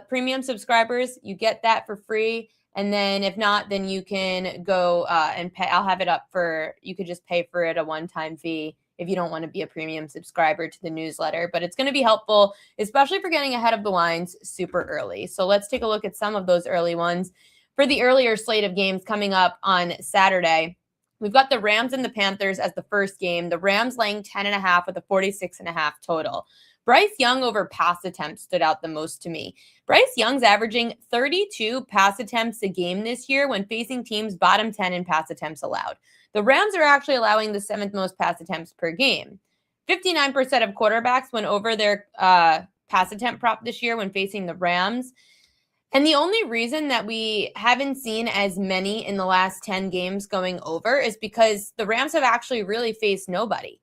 Premium subscribers, you get that for free. And then if not, then you can go and pay. I'll have it up for, you could just pay for it a one-time fee if you don't want to be a premium subscriber to the newsletter. But it's going to be helpful, especially for getting ahead of the lines super early. So let's take a look at some of those early ones. For the earlier slate of games coming up on Saturday, we've got the Rams and the Panthers as the first game. The Rams laying 10.5 with a 46.5 total. Bryce Young over pass attempts stood out the most to me. Bryce Young's averaging 32 pass attempts a game this year when facing teams bottom 10 in pass attempts allowed. The Rams are actually allowing the 7th most pass attempts per game. 59% of quarterbacks went over their pass attempt prop this year when facing the Rams. And the only reason that we haven't seen as many in the last 10 games going over is because the Rams have actually really faced nobody.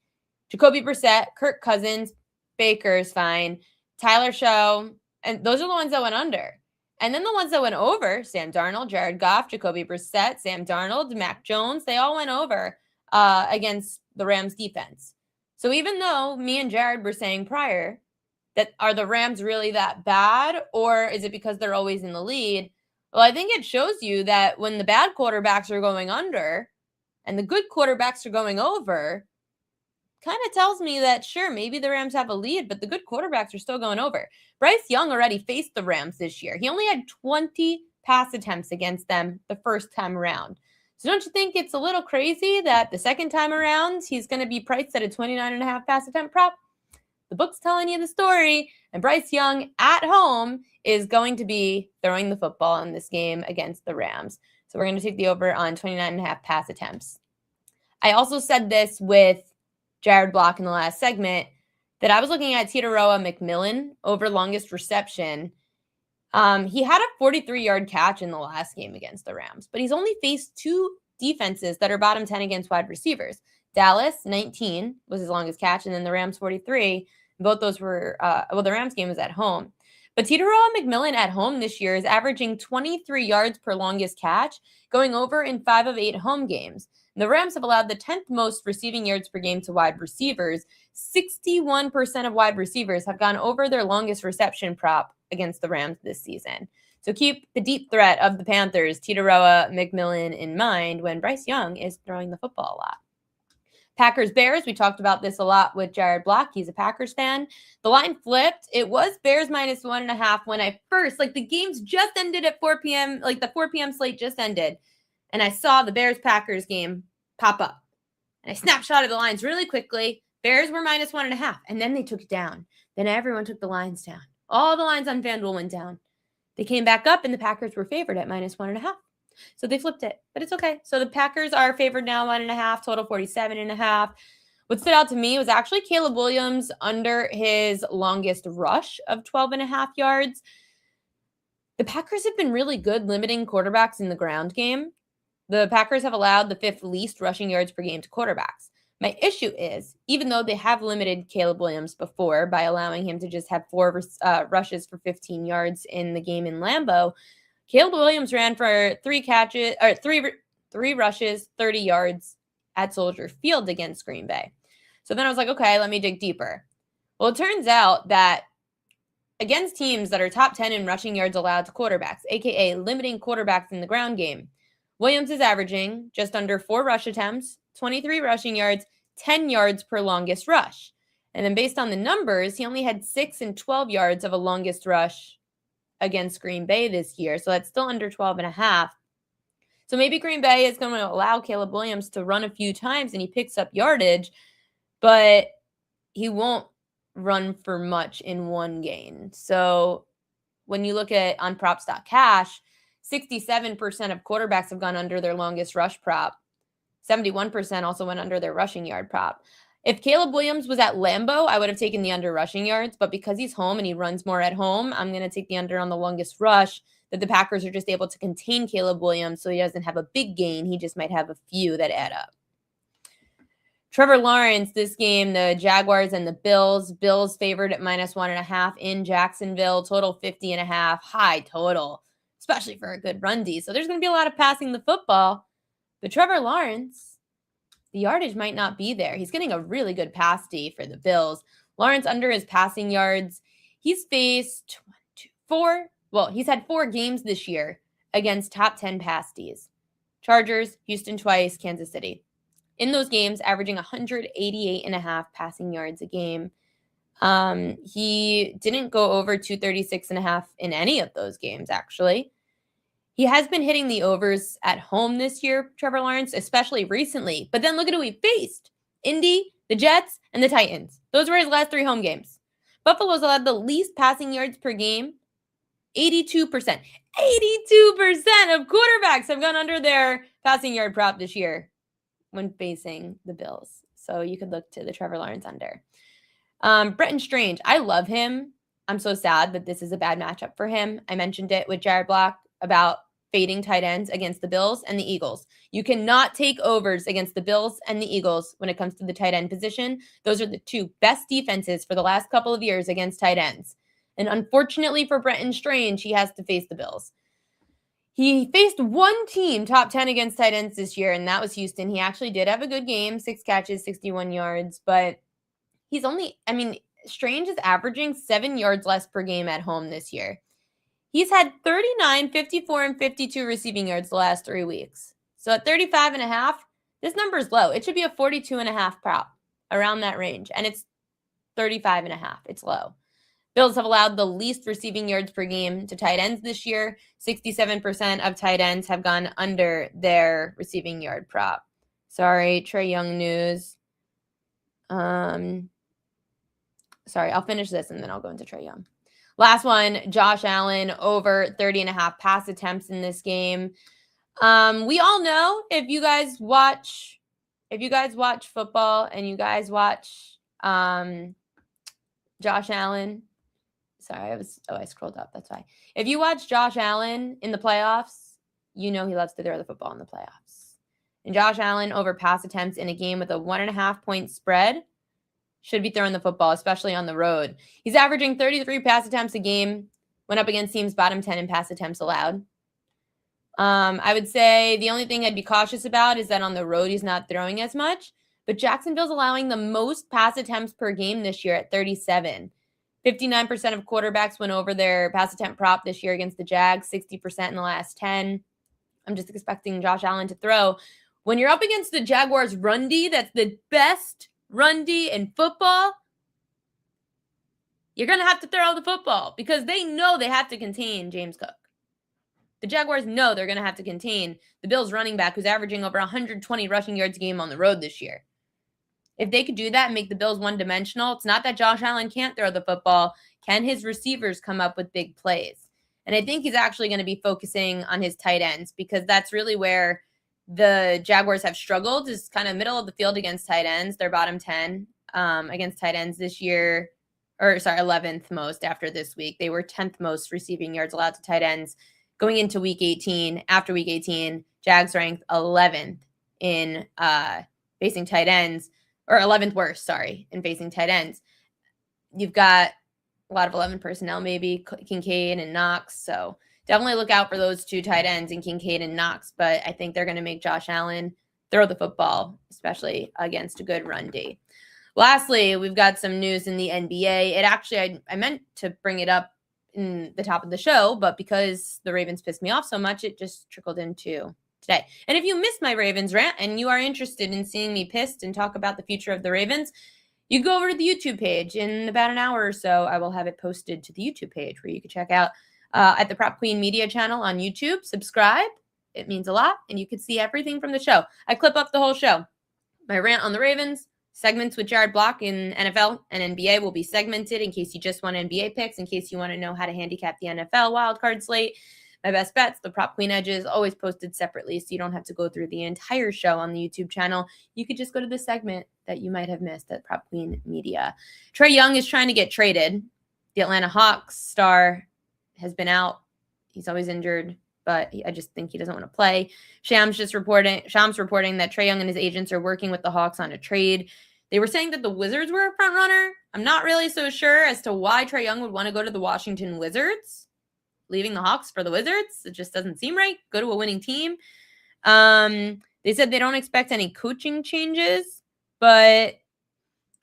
Jacoby Brissett, Kirk Cousins, Baker's fine, Tyler Show, and those are the ones that went under. And then the ones that went over, Sam Darnold, Jared Goff, Jacoby Brissett, Sam Darnold, Mac Jones, they all went over against the Rams defense. So even though me and Jared were saying prior that are the Rams really that bad, or is it because they're always in the lead? Well, I think it shows you that when the bad quarterbacks are going under and the good quarterbacks are going over, kind of tells me that, sure, maybe the Rams have a lead, but the good quarterbacks are still going over. Bryce Young already faced the Rams this year. He only had 20 pass attempts against them the first time around. So don't you think it's a little crazy that the second time around, he's going to be priced at a 29.5 pass attempt prop? The book's telling you the story, and Bryce Young at home is going to be throwing the football in this game against the Rams. So we're going to take the over on 29.5 pass attempts. I also said this with Jared Block in the last segment that I was looking at Titaroa McMillan over longest reception. He had a 43-yard catch in the last game against the Rams, but he's only faced 2 defenses that are bottom 10 against wide receivers. Dallas, 19 was his longest catch, and then the Rams, 43. Both those were, the Rams game was at home. But Titaroa McMillan at home this year is averaging 23 yards per longest catch, going over in 5 of 8 home games. The Rams have allowed the 10th most receiving yards per game to wide receivers. 61% of wide receivers have gone over their longest reception prop against the Rams this season. So keep the deep threat of the Panthers, Titaroa McMillan, in mind when Bryce Young is throwing the football a lot. Packers-Bears, we talked about this a lot with Jared Block. He's a Packers fan. The line flipped. It was Bears minus 1.5 when I first, the games just ended at 4 p.m., the 4 p.m. slate just ended. and I saw the Bears-Packers game pop up. And I snapshotted the lines really quickly. Bears were minus 1.5, and then they took it down. Then everyone took the lines down. All the lines on FanDuel went down. They came back up, and the Packers were favored at minus 1.5. So they flipped it, but it's okay. So the Packers are favored now 1.5, total 47.5. What stood out to me was actually Caleb Williams under his longest rush of 12.5 yards. The Packers have been really good limiting quarterbacks in the ground game. The Packers have allowed the 5th least rushing yards per game to quarterbacks. My issue is, even though they have limited Caleb Williams before by allowing him to just have 4 rushes for 15 yards in the game in Lambeau, Caleb Williams ran for 3 rushes, 30 yards at Soldier Field against Green Bay. So then I was like, okay, let me dig deeper. Well, it turns out that against teams that are top 10 in rushing yards allowed to quarterbacks, aka limiting quarterbacks in the ground game, Williams is averaging just under 4 rush attempts, 23 rushing yards, 10 yards per longest rush. And then based on the numbers, he only had 6 and 12 yards of a longest rush against Green Bay this year. So that's still under 12.5. So maybe Green Bay is going to allow Caleb Williams to run a few times and he picks up yardage, but he won't run for much in one gain. So when you look at on props.cash, 67% of quarterbacks have gone under their longest rush prop. 71% also went under their rushing yard prop. If Caleb Williams was at Lambeau, I would have taken the under rushing yards, but because he's home and he runs more at home, I'm going to take the under on the longest rush, that the Packers are just able to contain Caleb Williams so he doesn't have a big gain. He just might have a few that add up. Trevor Lawrence, this game, the Jaguars and the Bills. Bills favored at minus 1.5 in Jacksonville, total 50.5, high total, especially for a good run D. So there's going to be a lot of passing the football. But Trevor Lawrence, the yardage might not be there. He's getting a really good pass D for the Bills. Lawrence under his passing yards. He's faced 4. Well, he's had 4 games this year against top 10 pass Ds. Chargers, Houston twice, Kansas City. In those games, averaging 188.5 passing yards a game. He didn't go over 236.5 in any of those games, actually. He has been hitting the overs at home this year, Trevor Lawrence, especially recently. But then look at who he faced. Indy, the Jets, and the Titans. Those were his last 3 home games. Buffalo's allowed the least passing yards per game, 82%. 82% of quarterbacks have gone under their passing yard prop this year when facing the Bills. So you could look to the Trevor Lawrence under. Bretton Strange, I love him. I'm so sad that this is a bad matchup for him. I mentioned it with Jared Block about fading tight ends against the Bills and the Eagles. You cannot take overs against the Bills and the Eagles when it comes to the tight end position. Those are the 2 best defenses for the last couple of years against tight ends. And unfortunately for Bretton Strange, he has to face the Bills. He faced one team top 10 against tight ends this year, and that was Houston. He actually did have a good game, 6 catches, 61 yards, but Strange is averaging 7 yards less per game at home this year. He's had 39, 54, and 52 receiving yards the last 3 weeks. So at 35.5, this number is low. It should be a 42.5 prop, around that range, and it's 35.5. It's low. Bills have allowed the least receiving yards per game to tight ends this year. 67% of tight ends have gone under their receiving yard prop. Sorry, Trae Young news. Sorry, I'll finish this and then I'll go into Trae Young. Last one, Josh Allen over 30.5 pass attempts in this game. We all know if you guys watch football and you guys watch Josh Allen. Sorry, I scrolled up. That's why. If you watch Josh Allen in the playoffs, you know he loves to throw the football in the playoffs. And Josh Allen over pass attempts in a game with a 1.5 point spread should be throwing the football, especially on the road. He's averaging 33 pass attempts a game, went up against teams bottom 10 in pass attempts allowed. I would say the only thing I'd be cautious about is that on the road he's not throwing as much, but Jacksonville's allowing the most pass attempts per game this year at 37. 59% of quarterbacks went over their pass attempt prop this year against the Jags, 60% in the last 10. I'm just expecting Josh Allen to throw. When you're up against the Jaguars run D, that's the best run D in football, you're going to have to throw the football because they know they have to contain James Cook. The Jaguars know they're going to have to contain the Bills running back who's averaging over 120 rushing yards a game on the road this year. If they could do that and make the Bills one-dimensional, it's not that Josh Allen can't throw the football. Can his receivers come up with big plays? And I think he's actually going to be focusing on his tight ends because that's really where the Jaguars have struggled, is kind of middle of the field against tight ends. They're bottom 10 against tight ends this year, 11th most after this week. They were 10th most receiving yards allowed to tight ends going into week 18. After week 18, Jags ranked 11th in facing tight ends, or 11th worst, in facing tight ends. You've got a lot of 11 personnel, maybe Kincaid and Knox. So definitely look out for those two tight ends in Kincaid and Knox. But I think they're going to make Josh Allen throw the football, especially against a good run D. Lastly, we've got some news in the NBA. It actually, I meant to bring it up in the top of the show, but because the Ravens pissed me off so much, it just trickled into today. And if you missed my Ravens rant and you are interested in seeing me pissed and talk about the future of the Ravens, you go over to the YouTube page. In about an hour or so, I will have it posted to the YouTube page where you can check out at the Prop Queen Media channel on YouTube. Subscribe. It means a lot. And you can see everything from the show. I clip up the whole show. My rant on the Ravens, segments with Jared Block in NFL and NBA will be segmented in case you just want NBA picks, in case you want to know how to handicap the NFL wildcard slate. My best bets, the Prop Queen Edges, always posted separately, so you don't have to go through the entire show on the YouTube channel. You could just go to the segment that you might have missed at Prop Queen Media. Trae Young is trying to get traded. The Atlanta Hawks star has been out. He's always injured, but I just think he doesn't want to play. Shams reporting that Trae Young and his agents are working with the Hawks on a trade. They were saying that the Wizards were a front runner. I'm not really so sure as to why Trae Young would want to go to the Washington Wizards. Leaving the Hawks for the Wizards, it just doesn't seem right. Go to a winning team. They said they don't expect any coaching changes, but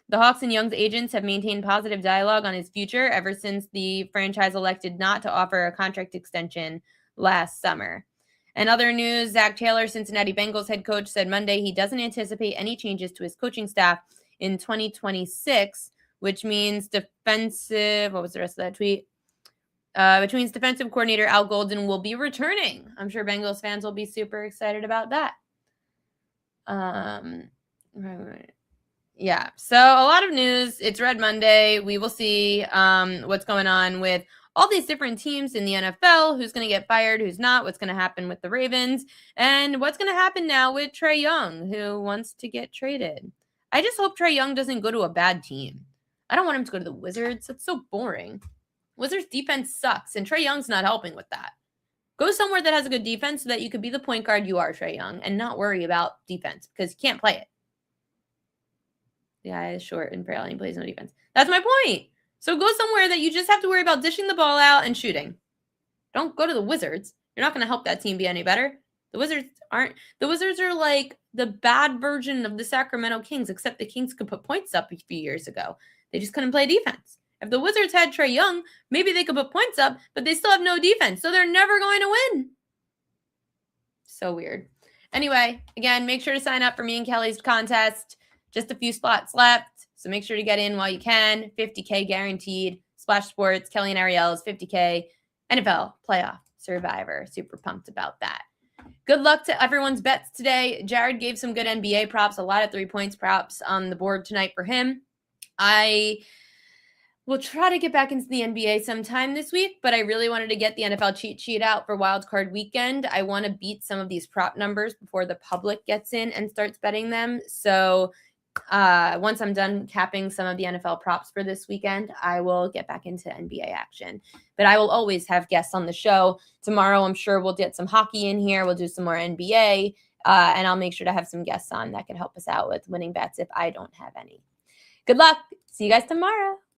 the Hawks and Young's agents have maintained positive dialogue on his future ever since the franchise elected not to offer a contract extension last summer. And other news, Zach Taylor, Cincinnati Bengals head coach, said Monday he doesn't anticipate any changes to his coaching staff in 2026, which means defensive, what was the rest of that tweet? Which means defensive coordinator Al Golden will be returning. I'm sure Bengals fans will be super excited about that. Yeah, so a lot of news. It's Red Monday. We will see what's going on with all these different teams in the NFL, who's going to get fired, who's not, what's going to happen with the Ravens, and what's going to happen now with Trae Young, who wants to get traded. I just hope Trae Young doesn't go to a bad team. I don't want him to go to the Wizards. That's so boring. Wizards defense sucks, and Trae Young's not helping with that. Go somewhere that has a good defense so that you could be the point guard you are, Trae Young, and not worry about defense because you can't play it. The guy is short and frail and he plays no defense. That's my point. So go somewhere that you just have to worry about dishing the ball out and shooting. Don't go to the Wizards. You're not going to help that team be any better. The Wizards are like the bad version of the Sacramento Kings, except the Kings could put points up a few years ago. They just couldn't play defense. If the Wizards had Trae Young, maybe they could put points up, but they still have no defense, so they're never going to win. So weird. Anyway, again, make sure to sign up for me and Kelly's contest. Just a few spots left, so make sure to get in while you can. $50K guaranteed. Splash Sports, Kelly and Ariel's $50K. NFL playoff survivor. Super pumped about that. Good luck to everyone's bets today. Jared gave some good NBA props, a lot of 3 points props on the board tonight for him. I will try to get back into the NBA sometime this week, but I really wanted to get the NFL cheat sheet out for Wild Card Weekend. I want to beat some of these prop numbers before the public gets in and starts betting them. So once I'm done capping some of the NFL props for this weekend, I will get back into NBA action. But I will always have guests on the show. Tomorrow, I'm sure we'll get some hockey in here. We'll do some more NBA, and I'll make sure to have some guests on that can help us out with winning bets if I don't have any. Good luck. See you guys tomorrow.